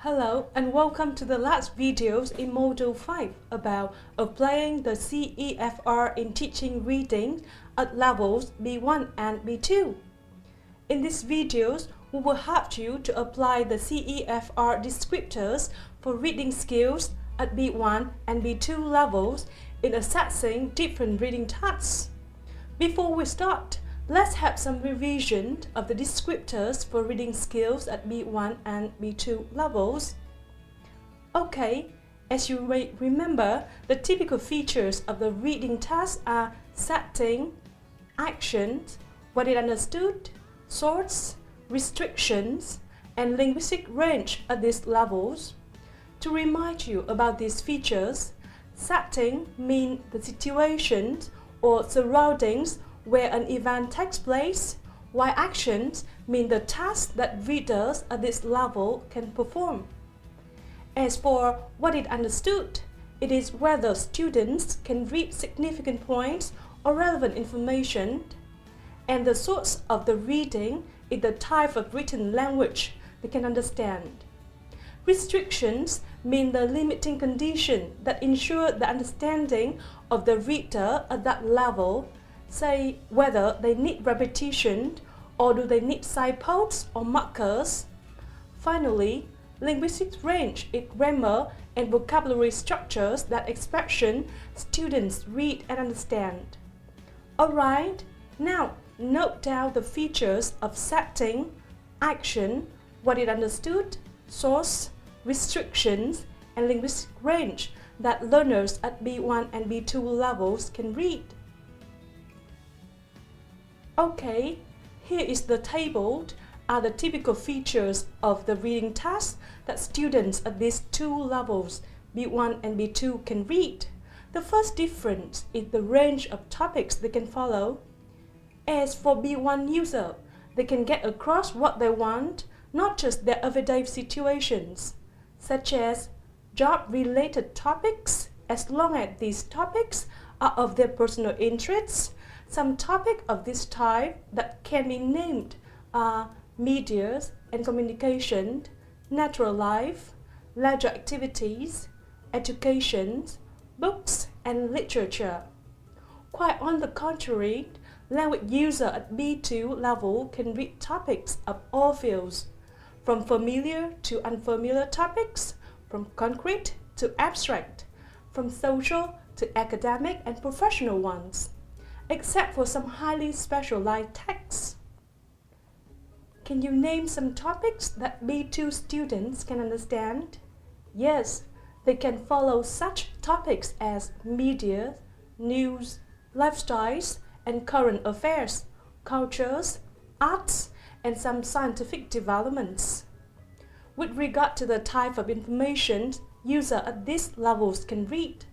Hello and welcome to the last videos in Module 5 about applying the CEFR in teaching reading at levels B1 and B2. In these videos, we will help you to apply the CEFR descriptors for reading skills at B1 and B2 levels in assessing different reading tasks. Before we start, let's have some revision of the descriptors for reading skills at B1 and B2 levels. Okay, as you may remember, the typical features of the reading task are setting, actions, what it understood, source, restrictions, and linguistic range at these levels. To remind you about these features, setting means the situations or surroundings where an event takes place, while actions mean the tasks that readers at this level can perform. As for what it understood, it is whether students can read significant points or relevant information, and the source of the reading is the type of written language they can understand. Restrictions mean the limiting condition that ensure the understanding of the reader at that level, say whether they need repetition or do they need signposts or markers. Finally, linguistic range is grammar and vocabulary structures that expression students read and understand. Alright, now note down the features of setting, action, what it understood, source, restrictions, and linguistic range that learners at B1 and B2 levels can read. Okay, here is the table are the typical features of the reading tasks that students at these two levels, B1 and B2, can read. The first difference is the range of topics they can follow. As for B1 user, they can get across what they want, not just their everyday situations, such as job-related topics, as long as these topics are of their personal interests. Some topics of this type that can be named are media and communication, natural life, leisure activities, education, books, and literature. Quite on the contrary, language users at B2 level can read topics of all fields, from familiar to unfamiliar topics, from concrete to abstract, from social to academic and professional ones, except for some highly specialized texts. Can you name some topics that B2 students can understand? Yes, they can follow such topics as media, news, lifestyles, and current affairs, cultures, arts, and some scientific developments. With regard to the type of information users at these levels can read,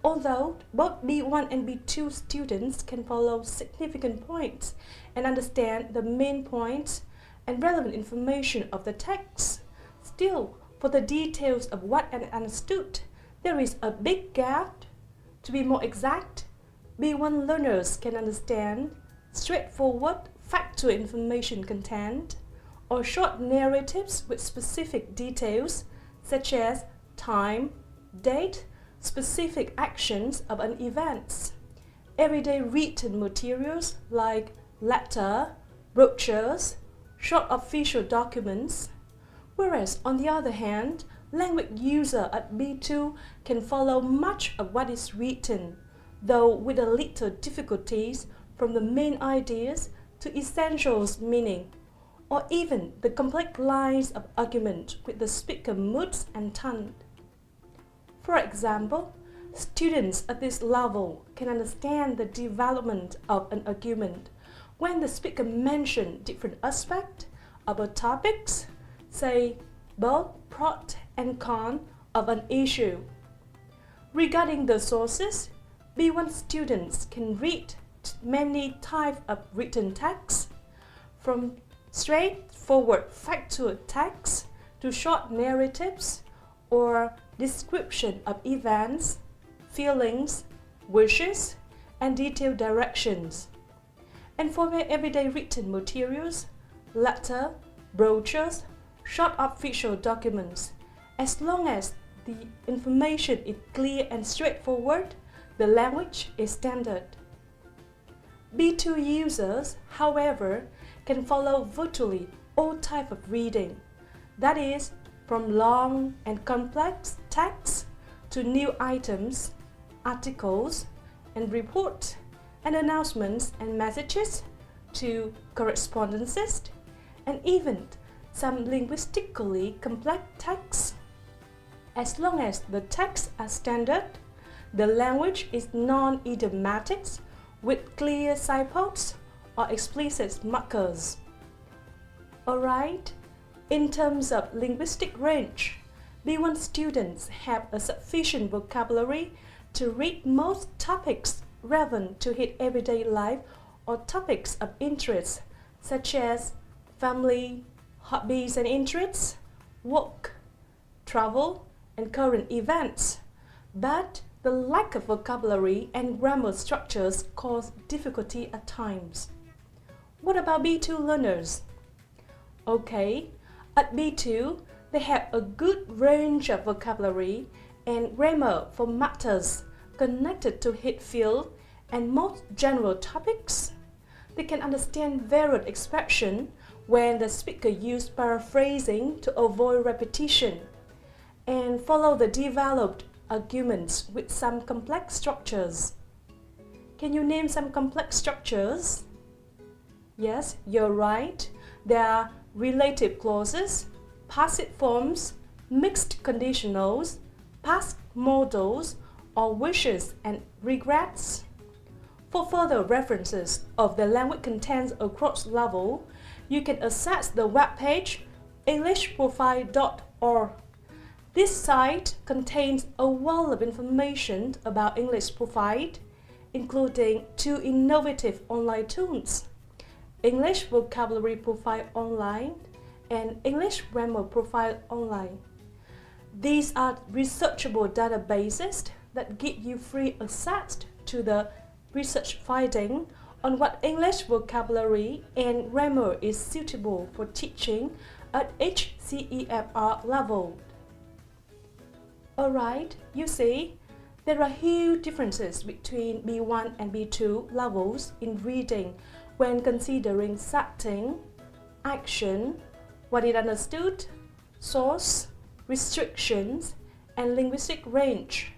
although both B1 and B2 students can follow significant points and understand the main points and relevant information of the text, still, for the details of what is understood, there is a big gap. To be more exact, B1 learners can understand straightforward factual information content or short narratives with specific details such as time, date, specific actions of an event, everyday written materials like letter, brochures, short official documents, whereas on the other hand, language users at B2 can follow much of what is written, though with a little difficulties from the main ideas to essentials meaning, or even the complex lines of argument with the speaker moods and tone. For example, students at this level can understand the development of an argument when the speaker mentions different aspects of a topic, say both pros and cons of an issue. Regarding the sources, B1 students can read many types of written text, from straightforward factual text to short narratives or description of events, feelings, wishes, and detailed directions. And for their everyday written materials, letter, brochures, short official documents, As long as the information is clear and straightforward, the language is standard. B2 users, however, can follow virtually all types of reading, that is, from long and complex texts to new items, articles, and reports, and announcements and messages, to correspondences, and even some linguistically complex texts. As long as the texts are standard, the language is non-idiomatic with clear signposts or explicit markers. Alright, in terms of linguistic range, B1 students have a sufficient vocabulary to read most topics relevant to his everyday life or topics of interest such as family, hobbies and interests, work, travel, and current events. But the lack of vocabulary and grammar structures cause difficulty at times. What about B2 learners? Okay, at B2, they have a good range of vocabulary and grammar for matters connected to his field and most general topics. They can understand varied expressions when the speaker uses paraphrasing to avoid repetition, and follow the developed arguments with some complex structures. Can you name some complex structures? Yes, you're right. There are relative clauses, passive forms, mixed conditionals, past modals, or wishes and regrets. For further references of the language contents across level, you can access the webpage englishprofile.org. This site contains a wealth of information about English Profile, including 2 innovative online tools, English Vocabulary Profile Online and English Grammar Profile Online. These are researchable databases that give you free access to the research finding on what English vocabulary and grammar is suitable for teaching at HCEFR level. Alright, you see, there are huge differences between B1 and B2 levels in reading when considering setting, action, what is understood, source, restrictions, and linguistic range.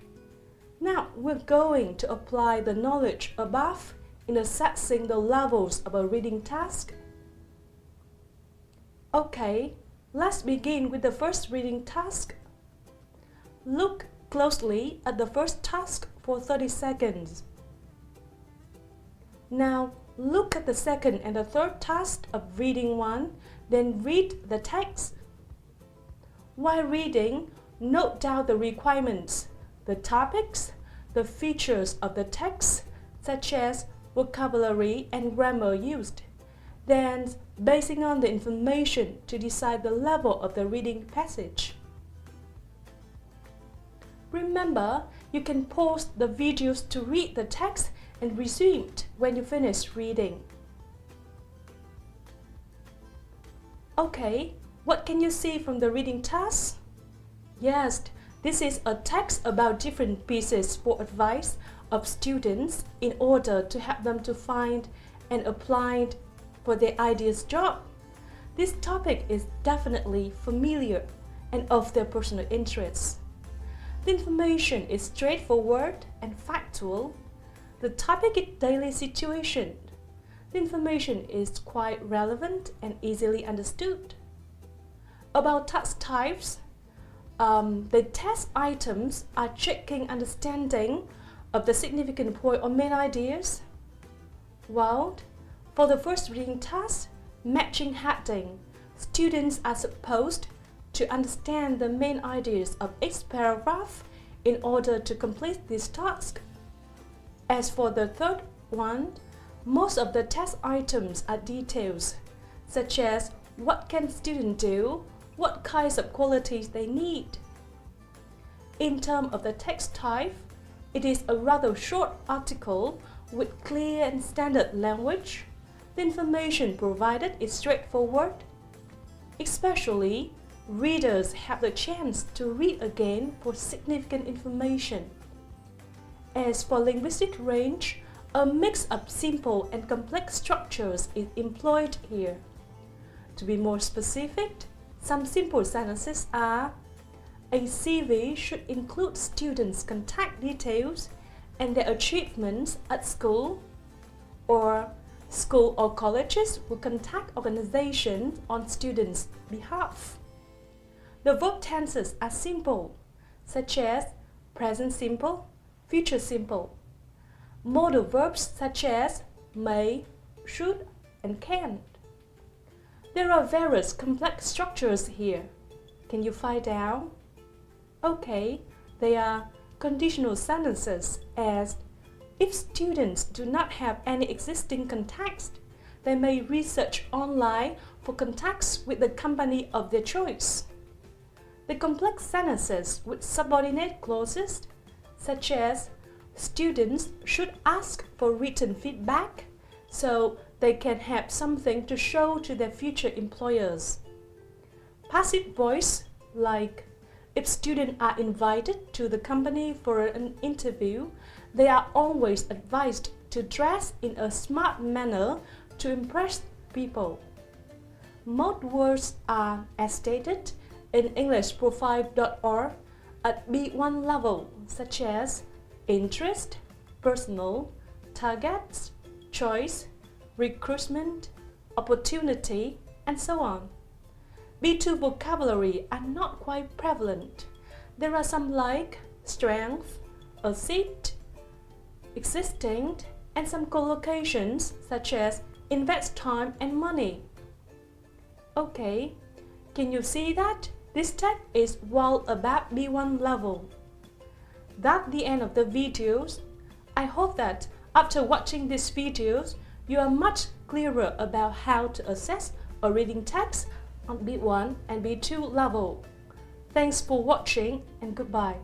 Now we're going to apply the knowledge above in assessing the levels of a reading task. Okay, let's begin with the first reading task. Look closely at the first task for 30 seconds. Now look at the second and the third task of reading 1, then read the text. While reading, note down the requirements, the topics, the features of the text, such as vocabulary and grammar used. Then, basing on the information to decide the level of the reading passage. Remember, you can pause the videos to read the text and resume it when you finish reading. Okay, what can you see from the reading task? Yes, this is a text about different pieces for advice of students in order to help them to find and apply for their ideal job. This topic is definitely familiar and of their personal interest. The information is straightforward and factual. The topic is daily situation. The information is quite relevant and easily understood. About task types, the test items are checking understanding of the significant point or main ideas. While for the first reading task, matching heading, students are supposed to understand the main ideas of each paragraph in order to complete this task. As for the third one, most of the test items are details, such as what can students do, what kinds of qualities they need. In terms of the text type, it is a rather short article with clear and standard language. The information provided is straightforward. Especially, readers have the chance to read again for significant information. As for linguistic range, a mix of simple and complex structures is employed here. To be more specific, some simple sentences are: a CV should include students' contact details and their achievements at school, or school or colleges will contact organizations on students' behalf. The verb tenses are simple, such as present simple, future simple. Modal verbs such as may, should, and can. There are various complex structures here. Can you find out? Okay, they are conditional sentences, as if students do not have any existing contacts, they may research online for contacts with the company of their choice. The complex sentences with subordinate clauses, such as students should ask for written feedback so they can have something to show to their future employers. Passive voice, like if students are invited to the company for an interview, they are always advised to dress in a smart manner to impress people. Most words are, as stated in EnglishProfile.org, at B1 level, such as interest, personal, targets, choice, recruitment, opportunity, and so on. B2 vocabulary are not quite prevalent. There are some like strength, assist, existing, and some collocations such as invest time and money. Okay, can you see that? This text is well above B1 level. That's the end of the videos. I hope that after watching these videos, you are much clearer about how to assess a reading text on B1 and B2 level. Thanks for watching and goodbye.